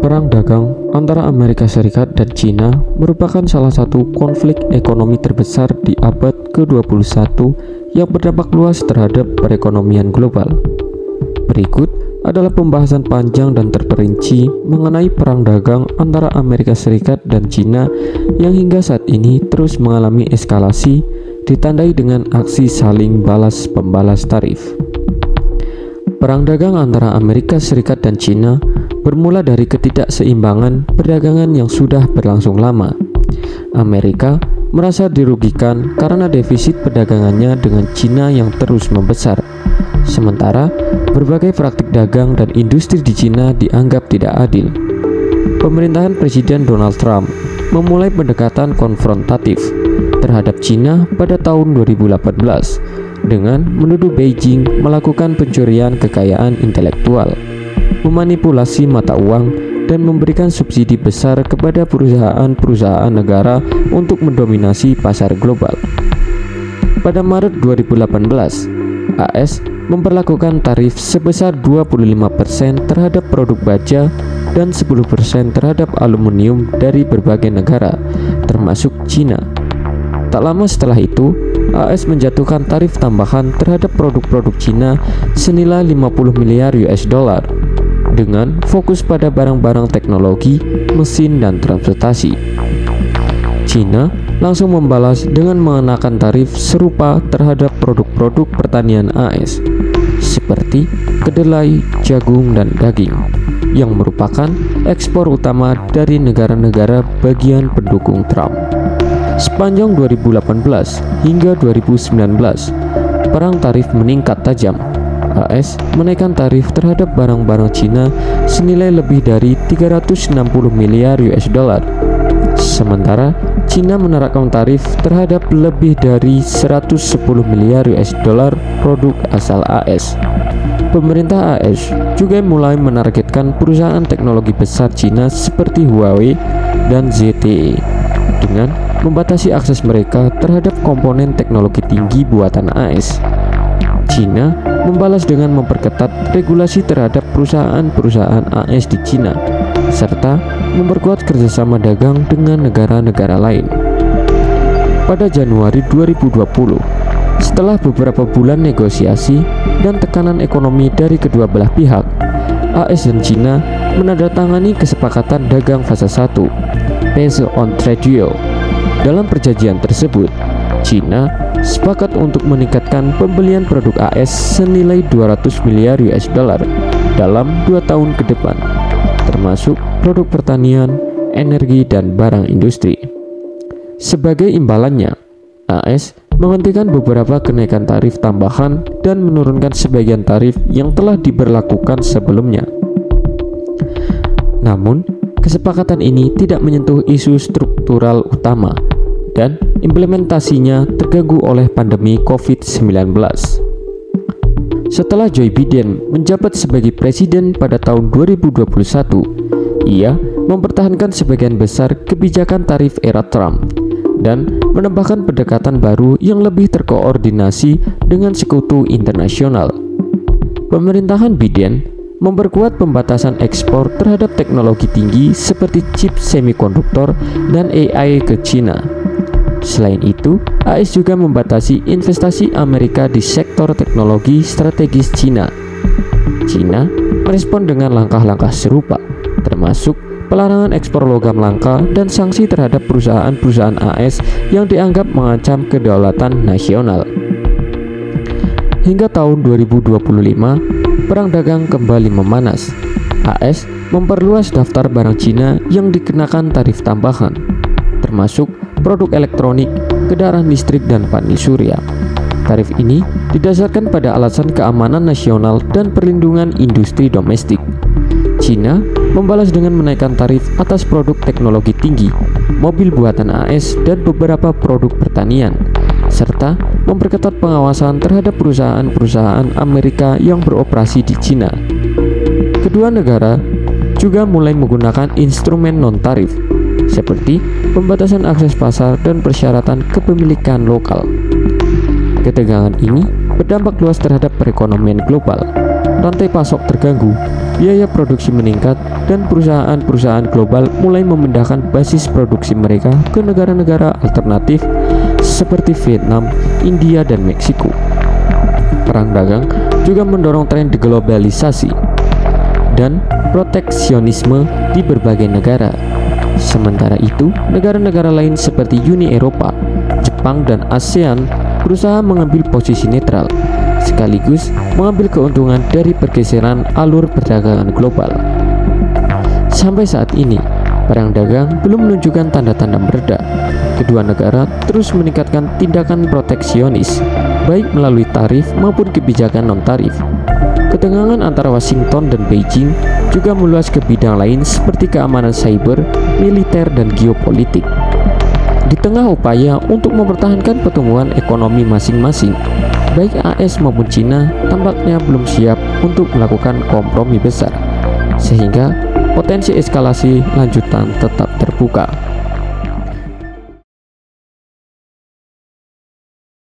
Perang dagang antara Amerika Serikat dan Cina merupakan salah satu konflik ekonomi terbesar di abad ke-21 yang berdampak luas terhadap perekonomian global. Berikut adalah pembahasan panjang dan terperinci mengenai perang dagang antara Amerika Serikat dan Cina yang hingga saat ini terus mengalami eskalasi, ditandai dengan aksi saling balas-pembalas tarif. Perang dagang antara Amerika Serikat dan Cina bermula dari ketidakseimbangan perdagangan yang sudah berlangsung lama. Amerika merasa dirugikan karena defisit perdagangannya dengan Cina yang terus membesar. Sementara berbagai praktik dagang dan industri di Cina dianggap tidak adil. Pemerintahan Presiden Donald Trump memulai pendekatan konfrontatif terhadap Cina pada tahun 2018 dengan menuduh Beijing melakukan pencurian kekayaan intelektual, memanipulasi mata uang, dan memberikan subsidi besar kepada perusahaan-perusahaan negara untuk mendominasi pasar global. Pada Maret 2018, AS memperlakukan tarif sebesar 25% terhadap produk baja dan 10% terhadap aluminium dari berbagai negara, termasuk Cina. Tak lama setelah itu, AS menjatuhkan tarif tambahan terhadap produk-produk Cina senilai 50 miliar US dollar dengan fokus pada barang-barang teknologi, mesin, dan transportasi. Cina langsung membalas dengan mengenakan tarif serupa terhadap produk-produk pertanian AS seperti kedelai, jagung, dan daging yang merupakan ekspor utama dari negara-negara bagian pendukung Trump. Sepanjang 2018 hingga 2019, perang tarif meningkat tajam. AS menaikkan tarif terhadap barang-barang Cina senilai lebih dari 360 miliar US dollar. Sementara Cina menerapkan tarif terhadap lebih dari 110 miliar US dollar produk asal AS. Pemerintah AS juga mulai menargetkan perusahaan teknologi besar Cina seperti Huawei dan ZTE dengan membatasi akses mereka terhadap komponen teknologi tinggi buatan AS. Cina membalas dengan memperketat regulasi terhadap perusahaan-perusahaan AS di Cina, serta memperkuat kerjasama dagang dengan negara-negara lain. Pada Januari 2020, setelah beberapa bulan negosiasi dan tekanan ekonomi dari kedua belah pihak, AS dan Cina menandatangani kesepakatan dagang fase 1, Peace on Trade Deal. Dalam perjanjian tersebut, Cina sepakat untuk meningkatkan pembelian produk AS senilai 200 miliar US dollar dalam 2 tahun ke depan, termasuk produk pertanian, energi, dan barang industri. Sebagai imbalannya, AS menghentikan beberapa kenaikan tarif tambahan dan menurunkan sebagian tarif yang telah diberlakukan sebelumnya. Namun, kesepakatan ini tidak menyentuh isu struktural utama dan implementasinya terganggu oleh pandemi COVID-19. Setelah Joe Biden menjabat sebagai presiden pada tahun 2021, ia mempertahankan sebagian besar kebijakan tarif era Trump dan menambahkan pendekatan baru yang lebih terkoordinasi dengan sekutu internasional. Pemerintahan Biden memperkuat pembatasan ekspor terhadap teknologi tinggi seperti chip semikonduktor dan AI ke Cina. Selain itu, AS juga membatasi investasi Amerika di sektor teknologi strategis Cina. Cina merespon dengan langkah-langkah serupa, termasuk pelarangan ekspor logam langka dan sanksi terhadap perusahaan-perusahaan AS yang dianggap mengancam kedaulatan nasional. Hingga tahun 2025, perang dagang kembali memanas. AS memperluas daftar barang Cina yang dikenakan tarif tambahan, termasuk produk elektronik, kendaraan listrik, dan panel surya. Tarif ini didasarkan pada alasan keamanan nasional dan perlindungan industri domestik. Cina membalas dengan menaikkan tarif atas produk teknologi tinggi, mobil buatan AS, dan beberapa produk pertanian, serta memperketat pengawasan terhadap perusahaan-perusahaan Amerika yang beroperasi di Cina. Kedua negara juga mulai menggunakan instrumen non-tarif seperti pembatasan akses pasar dan persyaratan kepemilikan lokal. Ketegangan ini berdampak luas terhadap perekonomian global. Rantai pasok terganggu biaya produksi meningkat, dan perusahaan-perusahaan global mulai memindahkan basis produksi mereka ke negara-negara alternatif seperti Vietnam, India, dan Meksiko. Perang dagang juga mendorong tren deglobalisasi dan proteksionisme di berbagai negara. Sementara itu, negara-negara lain seperti Uni Eropa, Jepang, dan ASEAN berusaha mengambil posisi netral, sekaligus mengambil keuntungan dari pergeseran alur perdagangan global. Sampai saat ini, perang dagang belum menunjukkan tanda-tanda mereda. Kedua negara terus meningkatkan tindakan proteksionis, baik melalui tarif maupun kebijakan non-tarif. Ketegangan antara Washington dan Beijing juga meluas ke bidang lain seperti keamanan cyber, militer, dan geopolitik. Di tengah upaya untuk mempertahankan pertumbuhan ekonomi masing-masing, baik AS maupun Cina tampaknya belum siap untuk melakukan kompromi besar, sehingga potensi eskalasi lanjutan tetap terbuka.